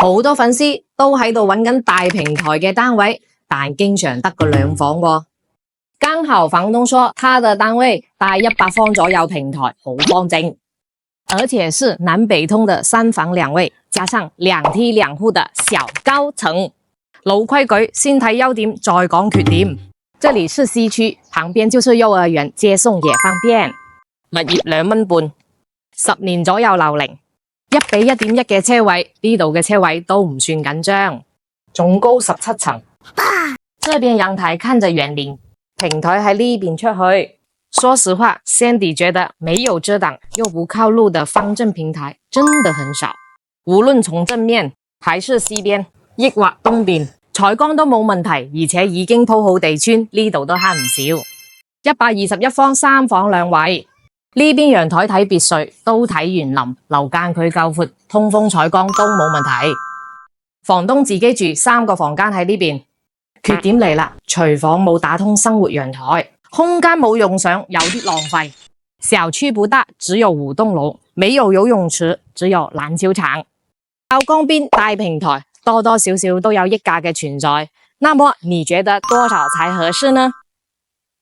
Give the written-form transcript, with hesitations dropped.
好多粉絲都喺度揾緊大平台嘅單位，但經常得個2房喎。剛好房東說他的單位帶100方左右平台，好方正，而且是南北通的3房2衛，加上2梯2戶的小高層。老規矩，先睇優點再講缺點。這裡是西區，旁邊就是幼兒園，接送也方便。物業2蚊半，10年左右樓齡，1比1.1嘅車位，呢度嘅車位都唔算緊張，總高17層。這邊陽台看着園林，平台喺呢邊出去。說實話 ，Sandy 覺得沒有遮擋又不靠路的方正平台真的很少。無論從正面還是西邊，抑或東邊，採光都冇問題，而且已經鋪好地磚，呢度都慳唔少。121方3房2衛，呢邊陽台睇別墅，都睇園林，樓間距夠闊，通風採光都冇問題。房東自己住3個房間喺呢邊。缺點嚟啦，廚房冇打通生活陽台，空間冇用上，有啲浪費。小區不大，只有5棟樓，沒有游泳池，只有籃球場。靠江邊大平台，多多少少都有溢價嘅存在。那麼你覺得多少才合適呢？